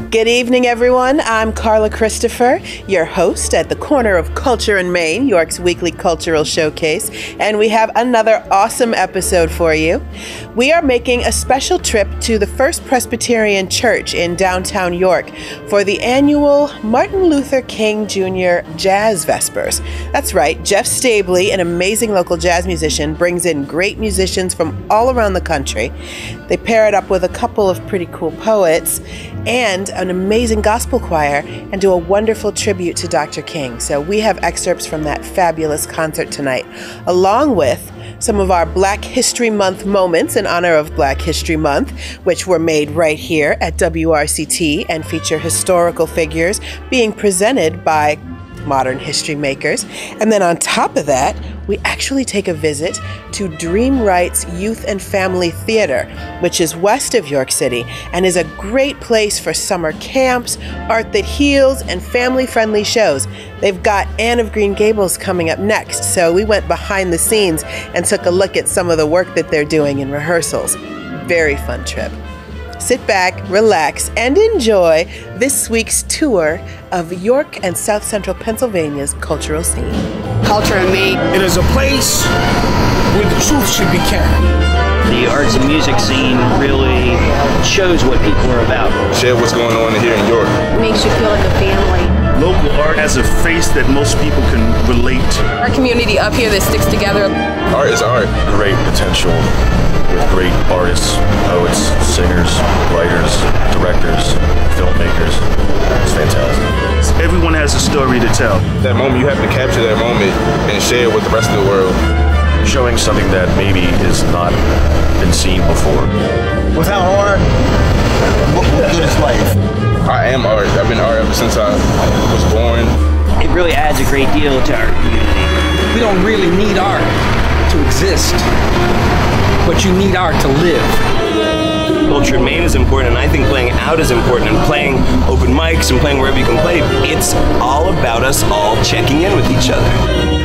Good evening, everyone. I'm Carla Christopher, your host at the Corner of Culture in Maine, York's weekly cultural showcase, and we have another awesome episode for you. We are making a special trip to the First Presbyterian Church in downtown York for the annual Martin Luther King Jr. Jazz Vespers. That's right, Jeff Stabley, an amazing local jazz musician, brings in great musicians from all around the country. They pair it up with a couple of pretty cool poets and an amazing gospel choir and do a wonderful tribute to Dr. King. So we have excerpts from that fabulous concert tonight, along with some of our Black History Month moments in honor of Black History Month, which were made right here at WRCT and feature historical figures being presented by modern history makers. And then on top of that, we actually take a visit to DreamWrights Youth and Family Theater, which is west of York City and is a great place for summer camps, art that heals, and family-friendly shows. They've got Anne of Green Gables coming up next, so we went behind the scenes and took a look at some of the work that they're doing in rehearsals. Very fun trip. Sit back, relax, and enjoy this week's tour of York and South Central Pennsylvania's cultural scene. Culture in Maine. It is a place where the truth should be kept. The arts and music scene really shows what people are about. Share what's going on here in York. It makes you feel like a family. Local art has a face that most people can relate to. Our community up here that sticks together. Art is art. Great potential with great artists, poets, singers, writers, directors, filmmakers. It's fantastic. Everyone has a story to tell. That moment, you have to capture that moment and share it with the rest of the world. Showing something that maybe has not been seen before. Without art, what good is life? I am art. I've been art ever since I was born. It really adds a great deal to our community. We don't really need art to exist, but you need art to live. Culture in Maine is important, and I think playing out is important, and playing open mics and playing wherever you can play. It's all about us all checking in with each other.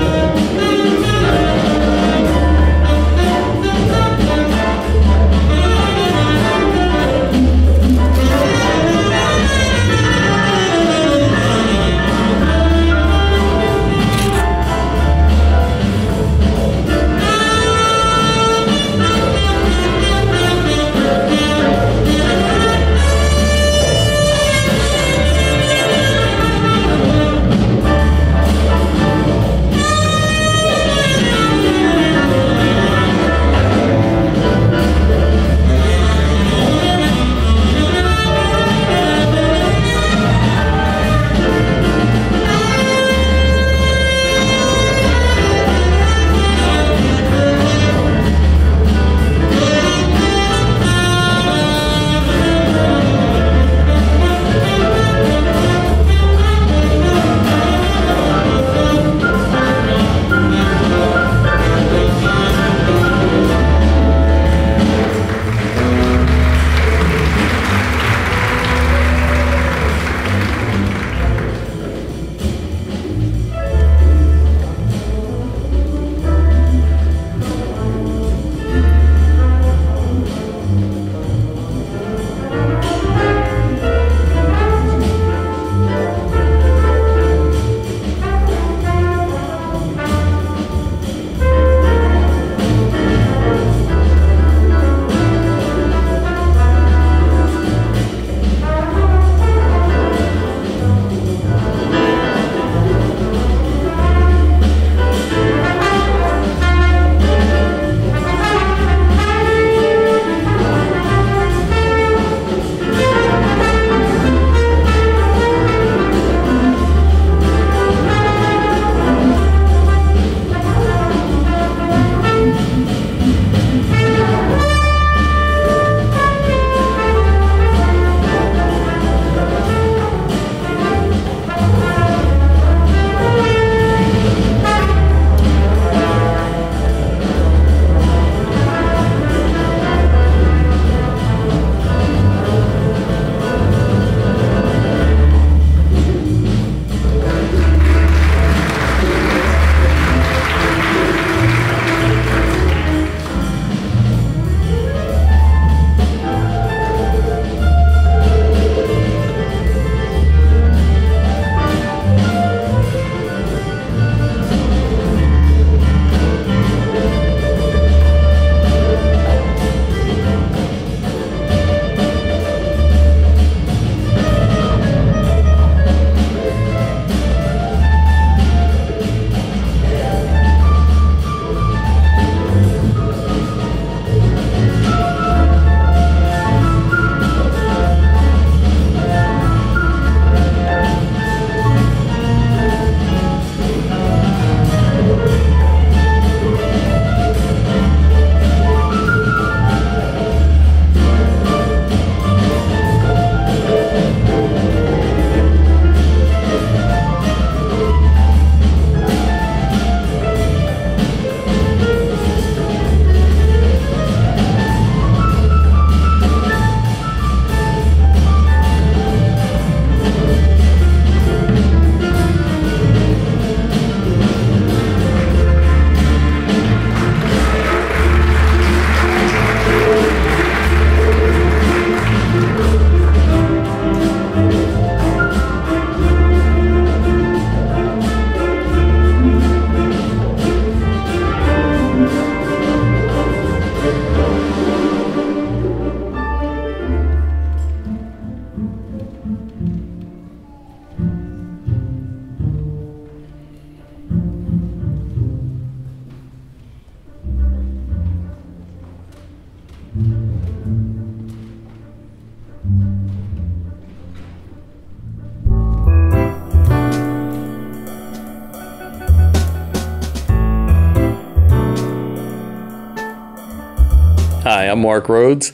I'm Mark Rhodes.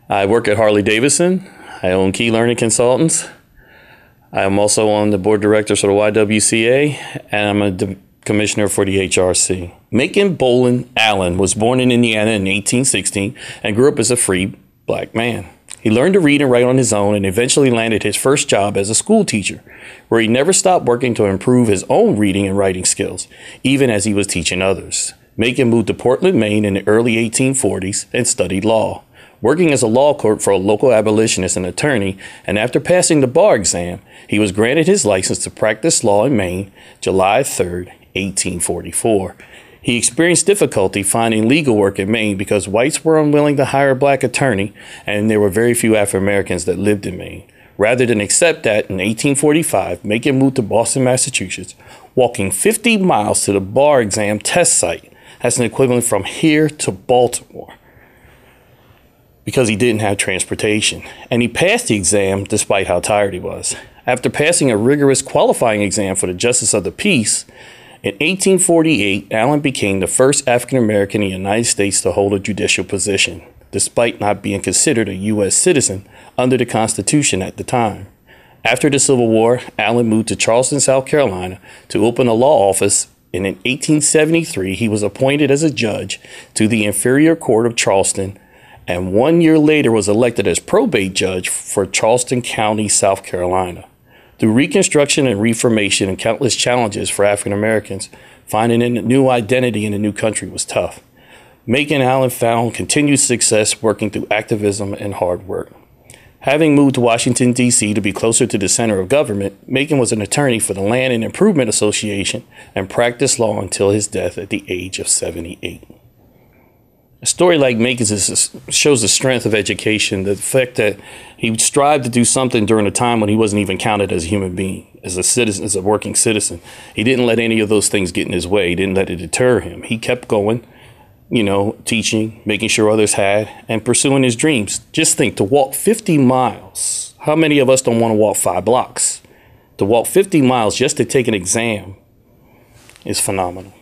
I work at Harley Davidson. I own Key Learning Consultants. I'm also on the board of directors for the YWCA, and I'm a commissioner for the HRC. Macon Bolin Allen was born in Indiana in 1816 and grew up as a free black man. He learned to read and write on his own and eventually landed his first job as a school teacher, where he never stopped working to improve his own reading and writing skills, even as he was teaching others. Macon moved to Portland, Maine in the early 1840s and studied law, working as a law clerk for a local abolitionist and attorney, and after passing the bar exam, he was granted his license to practice law in Maine, July 3rd, 1844. He experienced difficulty finding legal work in Maine because whites were unwilling to hire a black attorney, and there were very few African Americans that lived in Maine. Rather than accept that, in 1845, Macon moved to Boston, Massachusetts, walking 50 miles to the bar exam test site. That's an equivalent from here to Baltimore, because he didn't have transportation. And he passed the exam despite how tired he was. After passing a rigorous qualifying exam for the Justice of the Peace, in 1848, Allen became the first African American in the United States to hold a judicial position, despite not being considered a U.S. citizen under the Constitution at the time. After the Civil War, Allen moved to Charleston, South Carolina to open a law office, and in 1873, he was appointed as a judge to the Inferior Court of Charleston, and 1 year later was elected as probate judge for Charleston County, South Carolina. Through Reconstruction and Reformation and countless challenges for African Americans, finding a new identity in a new country was tough. Macon Allen found continued success working through activism and hard work. Having moved to Washington, D.C. to be closer to the center of government, Macon was an attorney for the Land and Improvement Association and practiced law until his death at the age of 78. A story like Macon's shows the strength of education, the fact that he strived to do something during a time when he wasn't even counted as a human being, as a citizen, as a working citizen. He didn't let any of those things get in his way. He didn't let it deter him. He kept going, teaching, making sure others had, and pursuing his dreams. Just think, to walk 50 miles. How many of us don't want to walk 5 blocks? To walk 50 miles just to take an exam is phenomenal.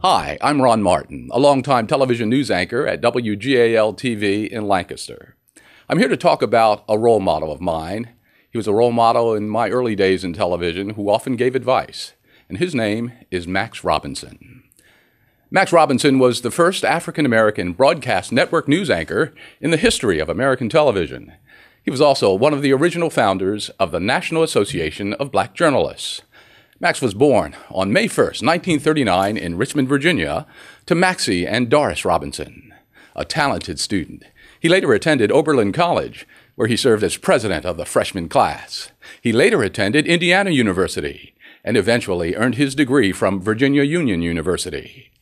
Hi, I'm Ron Martin, a longtime television news anchor at WGAL-TV in Lancaster. I'm here to talk about a role model of mine. He was a role model in my early days in television who often gave advice, and his name is Max Robinson. Max Robinson was the first African-American broadcast network news anchor in the history of American television. He was also one of the original founders of the National Association of Black Journalists. Max was born on May 1st, 1939 in Richmond, Virginia, to Maxie and Doris Robinson, a talented student. He later attended Oberlin College, where he served as president of the freshman class. He later attended Indiana University and eventually earned his degree from Virginia Union University.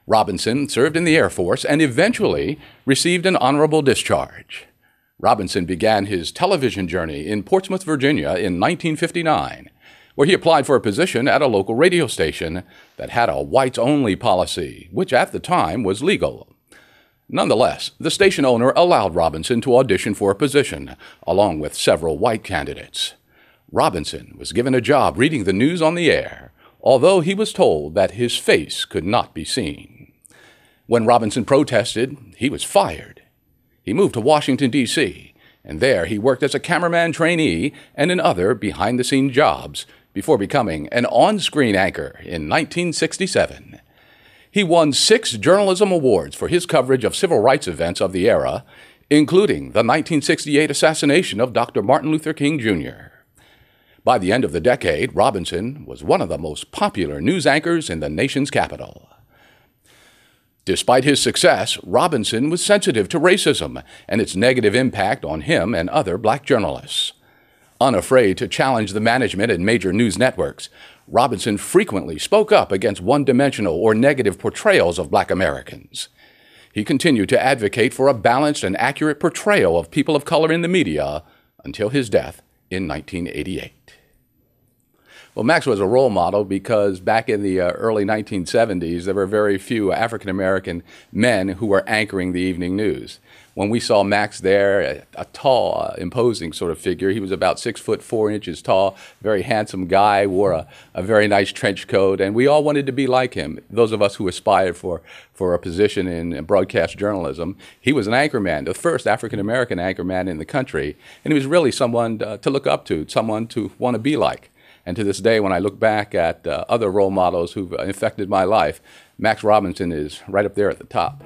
Robinson served in the Air Force and eventually received an honorable discharge. Robinson began his television journey in Portsmouth, Virginia in 1959, where he applied for a position at a local radio station that had a whites-only policy, which at the time was legal. Nonetheless, the station owner allowed Robinson to audition for a position, along with several white candidates. Robinson was given a job reading the news on the air, although he was told that his face could not be seen. When Robinson protested, he was fired. He moved to Washington, D.C., and there he worked as a cameraman trainee and in other behind-the-scenes jobs before becoming an on-screen anchor in 1967. He won 6 journalism awards for his coverage of civil rights events of the era, including the 1968 assassination of Dr. Martin Luther King, Jr. By the end of the decade, Robinson was one of the most popular news anchors in the nation's capital. Despite his success, Robinson was sensitive to racism and its negative impact on him and other black journalists. Unafraid to challenge the management at major news networks, Robinson frequently spoke up against one-dimensional or negative portrayals of black Americans. He continued to advocate for a balanced and accurate portrayal of people of color in the media until his death in 1988. Well, Max was a role model because back in the early 1970s, there were very few African-American men who were anchoring the evening news. When we saw Max there, a tall, imposing sort of figure, he was about 6 foot 4 inches tall, very handsome guy, wore a very nice trench coat, and we all wanted to be like him. Those of us who aspired for a position in broadcast journalism. He was an anchorman, the first African-American anchorman in the country, and he was really someone to look up to, someone to want to be like. And to this day, when I look back at other role models who've affected my life, Max Robinson is right up there at the top.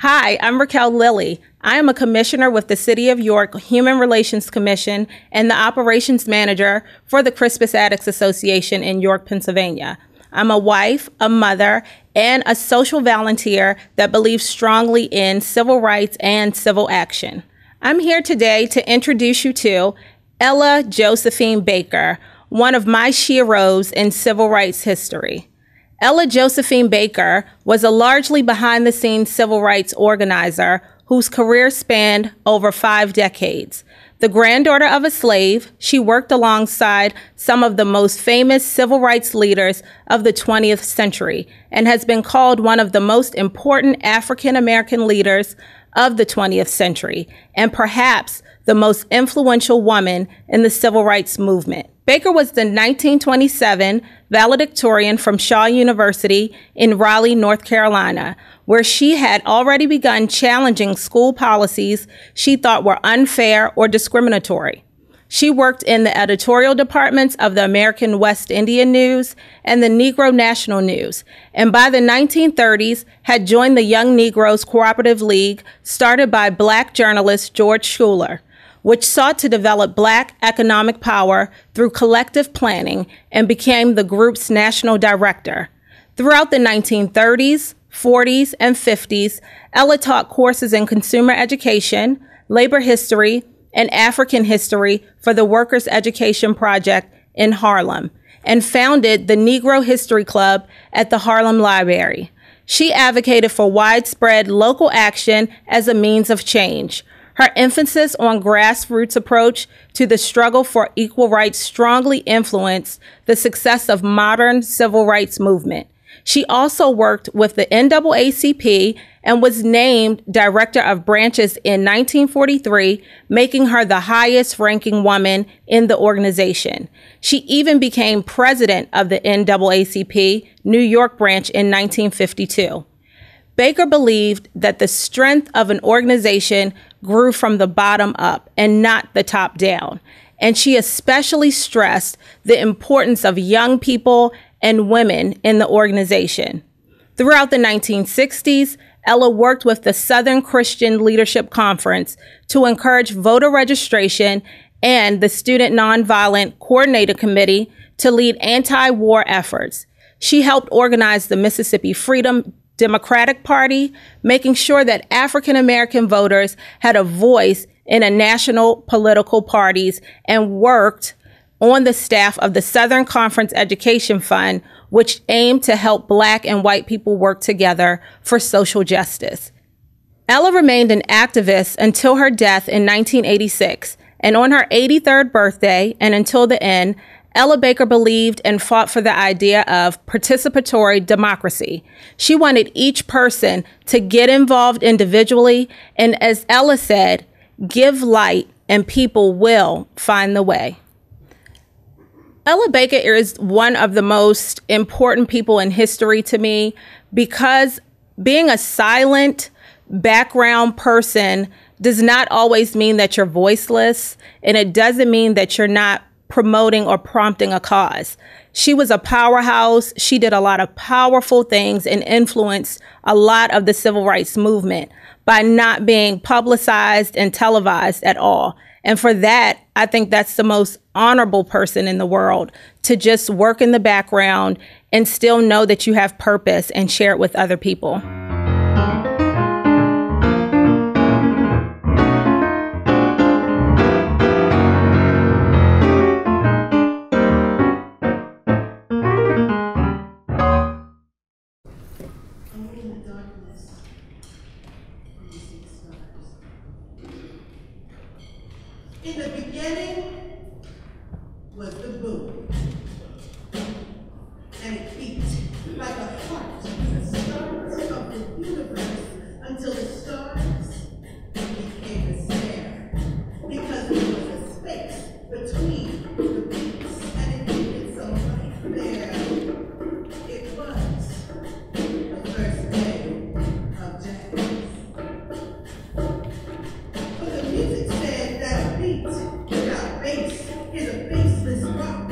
Hi, I'm Raquel Lilly. I am a commissioner with the City of York Human Relations Commission and the operations manager for the Crispus Attucks Association in York, Pennsylvania. I'm a wife, a mother, and a social volunteer that believes strongly in civil rights and civil action. I'm here today to introduce you to Ella Josephine Baker, one of my sheroes in civil rights history. Ella Josephine Baker was a largely behind-the-scenes civil rights organizer whose career spanned over 5 decades. The granddaughter of a slave, she worked alongside some of the most famous civil rights leaders of the 20th century and has been called one of the most important African-American leaders of the 20th century and perhaps the most influential woman in the civil rights movement. Baker was the 1927 valedictorian from Shaw University in Raleigh, North Carolina, where she had already begun challenging school policies she thought were unfair or discriminatory. She worked in the editorial departments of the American West Indian News and the Negro National News, and by the 1930s had joined the Young Negroes Cooperative League started by Black journalist George Schuler, which sought to develop Black economic power through collective planning and became the group's national director. Throughout the 1930s, 40s, and 50s, Ella taught courses in consumer education, labor history, and African history for the Workers' Education Project in Harlem, and founded the Negro History Club at the Harlem Library. She advocated for widespread local action as a means of change. Her emphasis on grassroots approach to the struggle for equal rights strongly influenced the success of modern civil rights movement. She also worked with the NAACP and was named Director of Branches in 1943, making her the highest ranking woman in the organization. She even became president of the NAACP New York branch in 1952. Baker believed that the strength of an organization grew from the bottom up and not the top down. And she especially stressed the importance of young people and women in the organization. Throughout the 1960s, Ella worked with the Southern Christian Leadership Conference to encourage voter registration and the Student Nonviolent Coordinating Committee to lead anti-war efforts. She helped organize the Mississippi Freedom Democratic Party, making sure that African American voters had a voice in a national political parties, and worked on the staff of the Southern Conference Education Fund, which aimed to help Black and white people work together for social justice. Ella remained an activist until her death in 1986, and on her 83rd birthday and until the end, Ella Baker believed and fought for the idea of participatory democracy. She wanted each person to get involved individually, and as Ella said, give light and people will find the way. Ella Baker is one of the most important people in history to me, because being a silent background person does not always mean that you're voiceless, and it doesn't mean that you're not promoting or prompting a cause. She was a powerhouse. She did a lot of powerful things and influenced a lot of the civil rights movement by not being publicized and televised at all. And for that, I think that's the most honorable person in the world, to just work in the background and still know that you have purpose and share it with other people. In the beginning was the moon, and it beat like a heart to the stars of the universe until the stars became a snare, because there was a space between the beats, and it needed some light there. It was the first day of jazz. For the music said that a beat without bass is a baseless rock.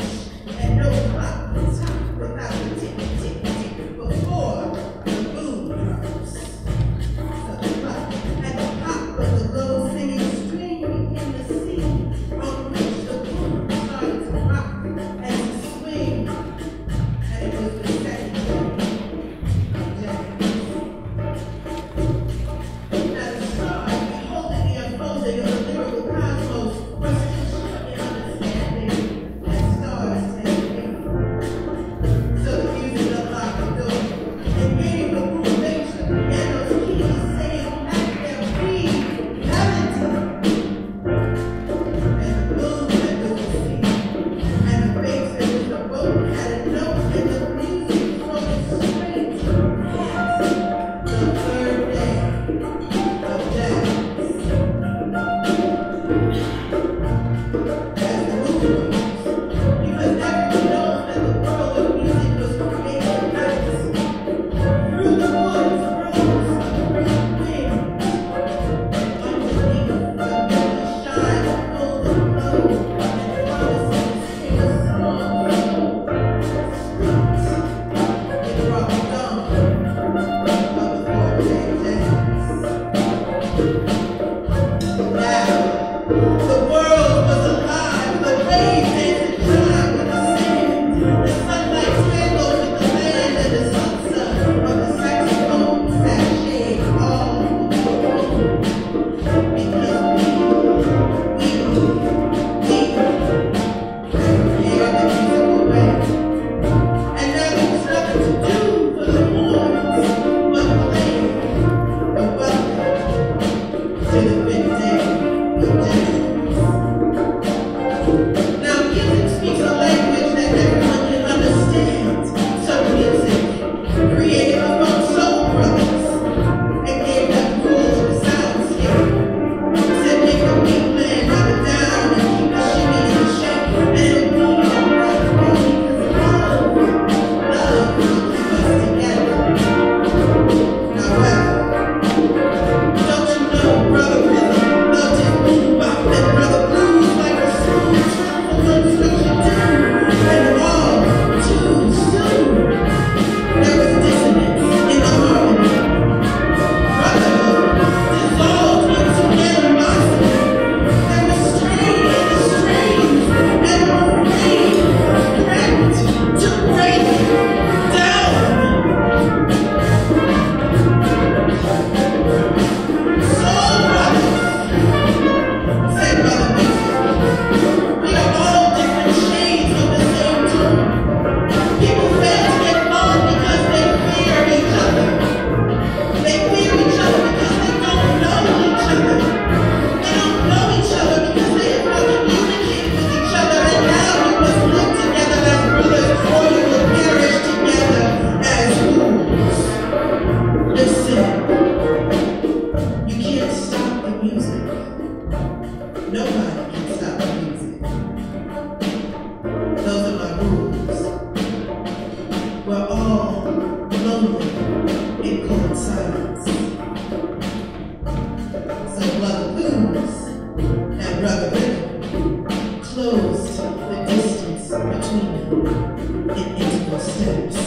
in integral steps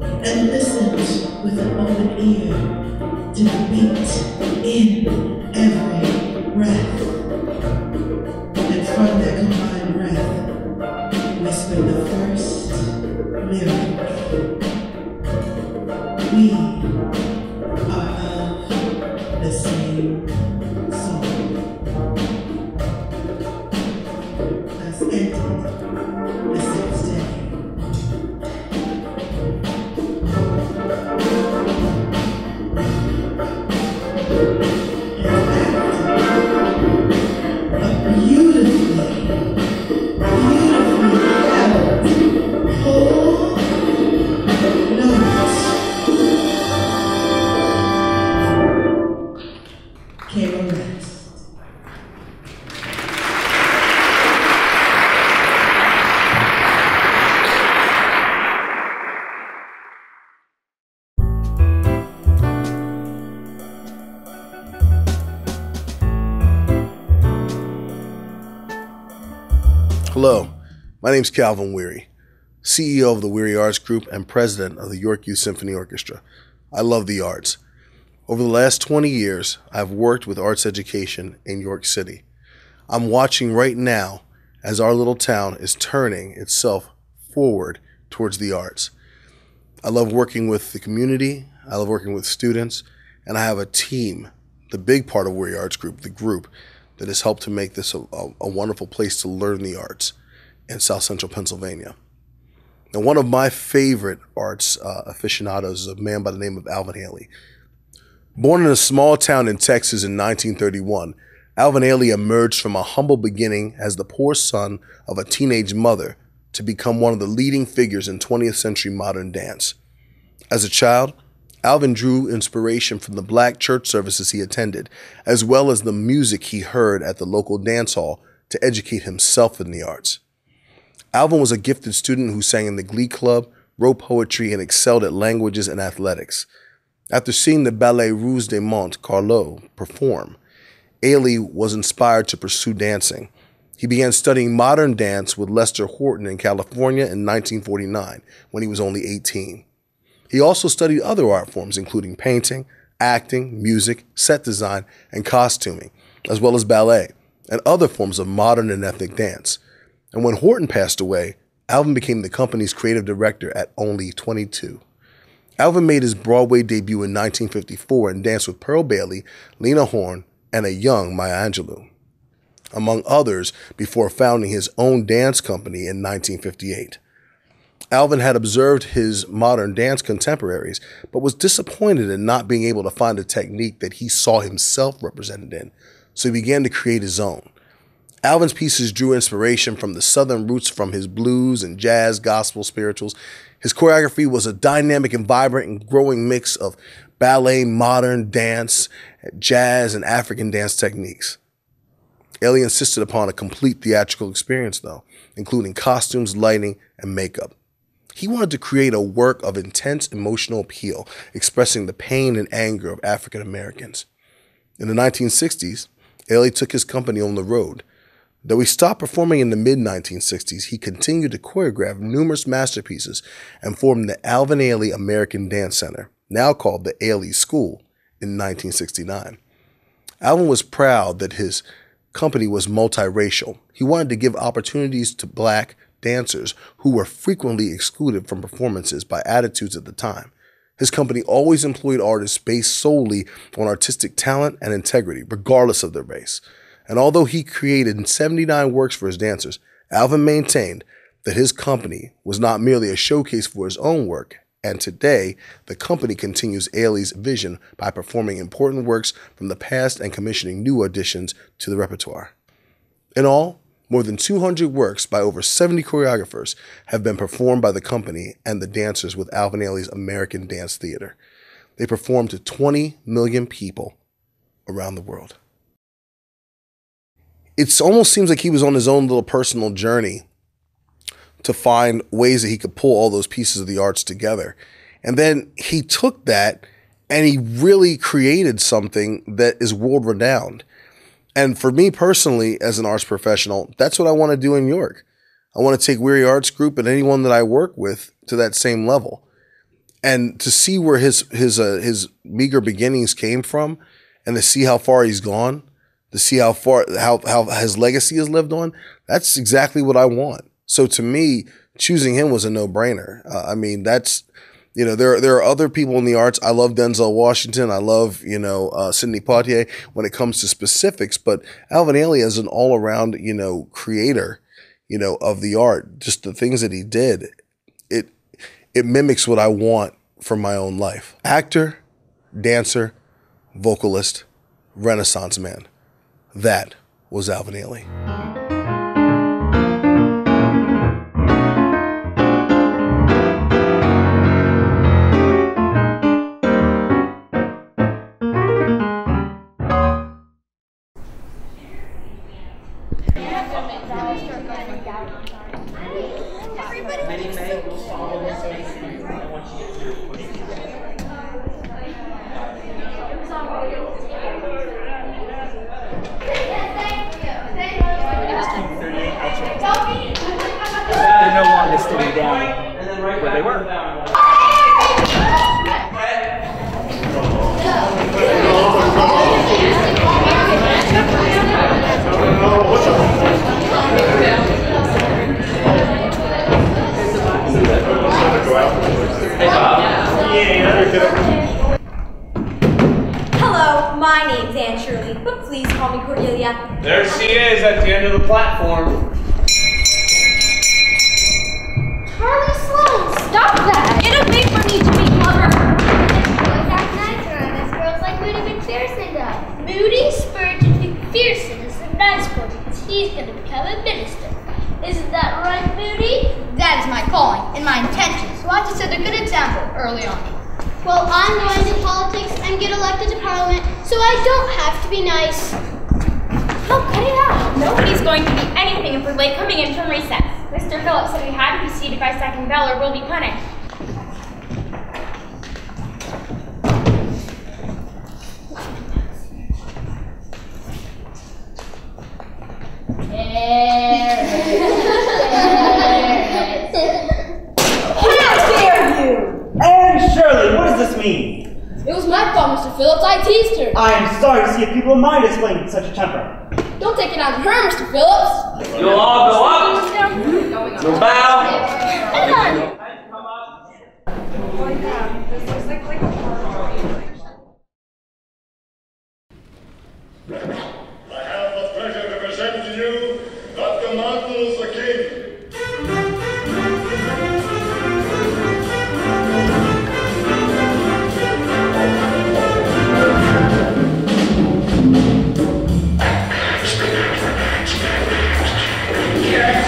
and listened with an open ear to the beat in every breath. And from that combined breath, whispered the first lyric. We are of the same soul. Thus ended the sixth day. Hello, my name is Calvin Weary, CEO of the Weary Arts Group and President of the York Youth Symphony Orchestra. I love the arts. Over the last 20 years, I've worked with arts education in York City. I'm watching right now as our little town is turning itself forward towards the arts. I love working with the community, I love working with students, and I have a team, the big part of Weary Arts Group, the group, that has helped to make this a wonderful place to learn the arts in South Central Pennsylvania. Now, one of my favorite arts aficionados is a man by the name of Alvin Ailey. Born in a small town in Texas in 1931, Alvin Ailey emerged from a humble beginning as the poor son of a teenage mother to become one of the leading figures in 20th century modern dance. As a child, Alvin drew inspiration from the black church services he attended, as well as the music he heard at the local dance hall to educate himself in the arts. Alvin was a gifted student who sang in the glee club, wrote poetry, and excelled at languages and athletics. After seeing the ballet Ruse de Monte Carlo perform, Ailey was inspired to pursue dancing. He began studying modern dance with Lester Horton in California in 1949, when he was only 18. He also studied other art forms, including painting, acting, music, set design, and costuming, as well as ballet, and other forms of modern and ethnic dance. And when Horton passed away, Alvin became the company's creative director at only 22. Alvin made his Broadway debut in 1954 and danced with Pearl Bailey, Lena Horne, and a young Maya Angelou, among others, before founding his own dance company in 1958. Alvin had observed his modern dance contemporaries, but was disappointed in not being able to find a technique that he saw himself represented in, so he began to create his own. Alvin's pieces drew inspiration from the southern roots from his blues and jazz, gospel, spirituals. His choreography was a dynamic and vibrant and growing mix of ballet, modern dance, jazz, and African dance techniques. Ailey insisted upon a complete theatrical experience, though, including costumes, lighting, and makeup. He wanted to create a work of intense emotional appeal, expressing the pain and anger of African Americans. In the 1960s, Ailey took his company on the road. Though he stopped performing in the mid-1960s, he continued to choreograph numerous masterpieces and formed the Alvin Ailey American Dance Center, now called the Ailey School, in 1969. Alvin was proud that his company was multiracial. He wanted to give opportunities to black dancers who were frequently excluded from performances by attitudes at the time. His company always employed artists based solely on artistic talent and integrity, regardless of their race. And although he created 79 works for his dancers, Alvin maintained that his company was not merely a showcase for his own work, and today, the company continues Ailey's vision by performing important works from the past and commissioning new additions to the repertoire. In all, more than 200 works by over 70 choreographers have been performed by the company and the dancers with Alvin Ailey's American Dance Theater. They performed to 20 million people around the world. It almost seems like he was on his own little personal journey to find ways that he could pull all those pieces of the arts together. And then he took that and he really created something that is world-renowned. And for me personally, as an arts professional, that's what I want to do in York. I want to take Weary Arts Group and anyone that I work with to that same level. And to see where his meager beginnings came from, and to see how far he's gone, to see how his legacy has lived on, that's exactly what I want. So to me, choosing him was a no-brainer. I mean, that's, you know, there are other people in the arts. I love Denzel Washington. I love, you know, Sidney Poitier when it comes to specifics. But Alvin Ailey as an all-around, you know, creator, you know, of the art, just the things that he did, it mimics what I want for my own life. Actor, dancer, vocalist, Renaissance man. That was Alvin Ailey. They're no longer sitting down where they were. Hello, my name's Anne Shirley, but please call me Cordelia. There she is at the end of the platform. Charlie Sloan, stop that! It'll be for me to be clever. Boys act nicer on us girls like Moody McPherson does. Moody Spurgeon McPherson is a nice boy because he's going to become a minister. Isn't that right, Moody? That is my calling and my intention, so I have to set a good example early on. Well, I'm going into politics and get elected to Parliament, so I don't have to be nice. Oh, cut it out. Nobody's going to be anything if we're late coming in from recess. Mr. Phillips said we had to be seated by second bell or we'll be punished. How dare you! Anne Shirley, what does this mean? It was my fault, Mr. Phillips. I teased her. I am sorry to see a pupil of mine displaying such a temper. Don't take it out of her, Mr. Phillips. You'll all go up. You'll bow. I have the pleasure to present to you Dr. Martin Luther King. Yes.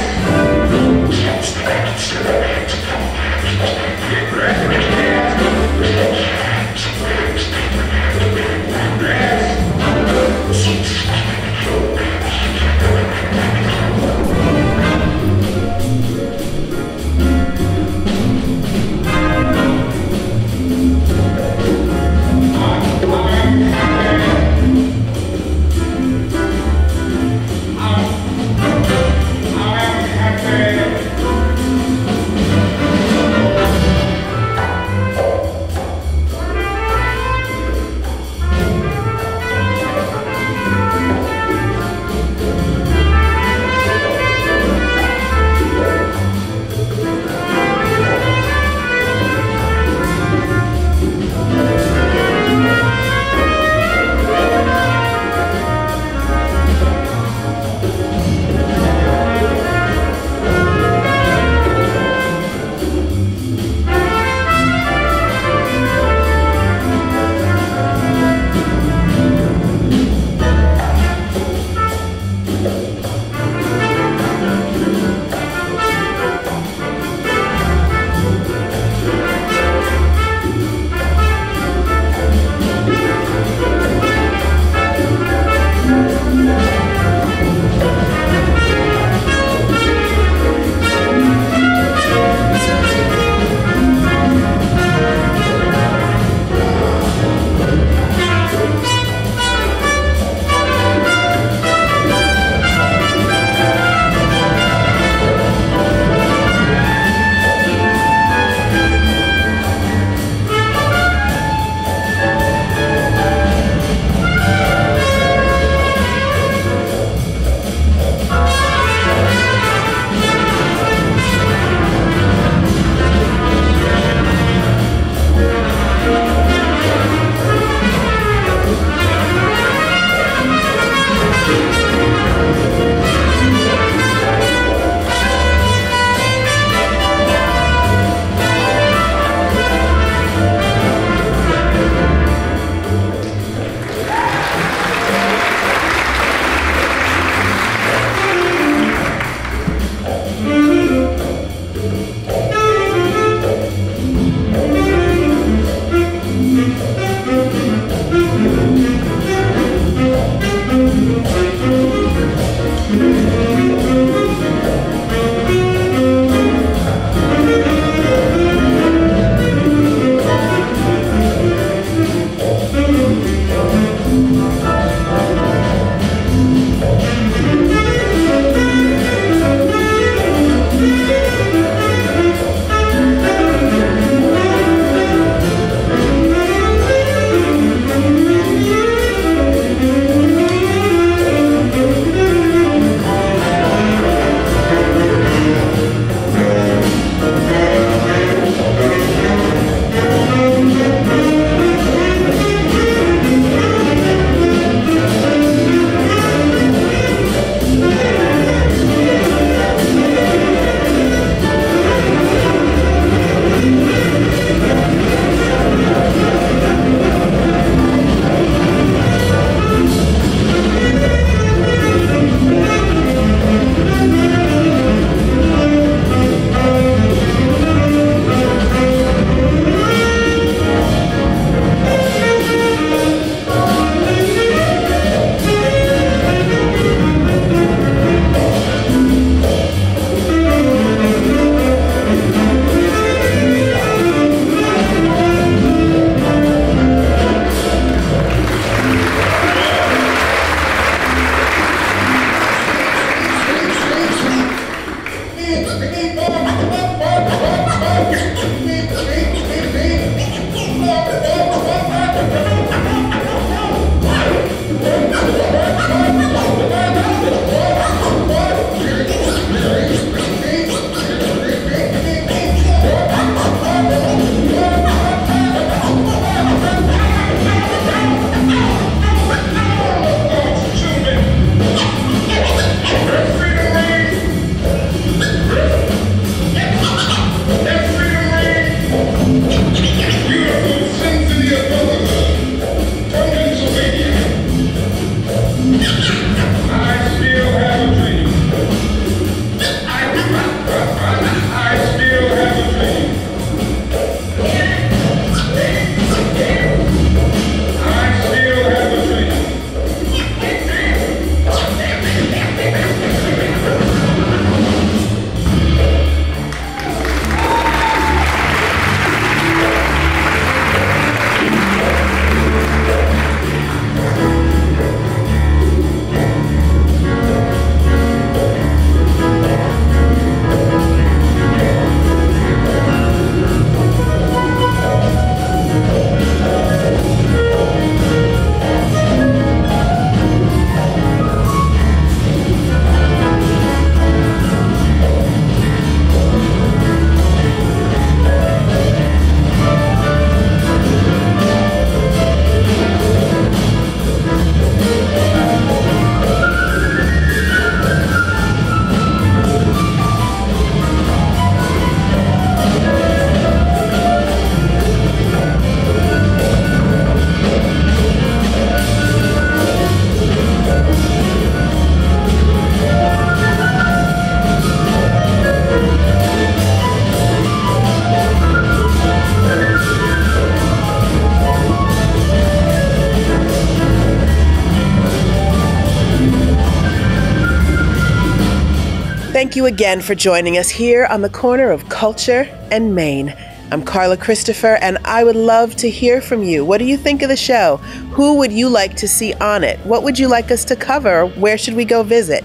Thank you again for joining us here on the corner of Culture and Maine. I'm Carla Christopher, and I would love to hear from you. What do you think of the show? Who would you like to see on it? What would you like us to cover? Where should we go visit?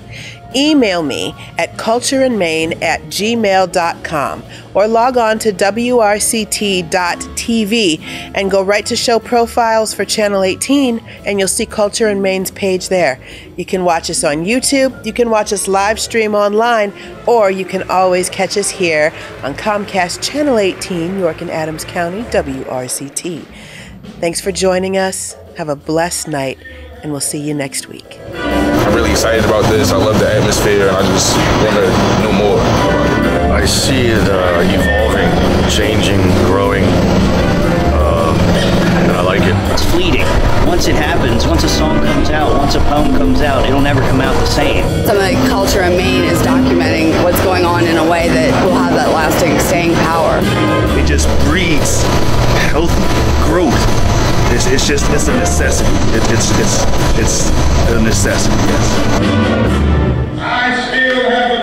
Email me at cultureandmaine@gmail.com or log on to wrct.tv and go right to show profiles for Channel 18, and you'll see Culture and Maine's page there. You can watch us on YouTube, you can watch us live stream online, or you can always catch us here on Comcast Channel 18, York and Adams County, WRCT. Thanks for joining us. Have a blessed night, and we'll see you next week. I'm really excited about this. I love the atmosphere, and I just want to know more about it. I see it evolving, changing, growing, and I like it. It's fleeting. Once it happens, once a song comes out, once a poem comes out, it'll never come out the same. Some of the Culture in Maine is documenting what's going on in a way that will have that lasting staying power. It just breeds healthy growth It's just a necessity. It's a necessity. Yes. I still have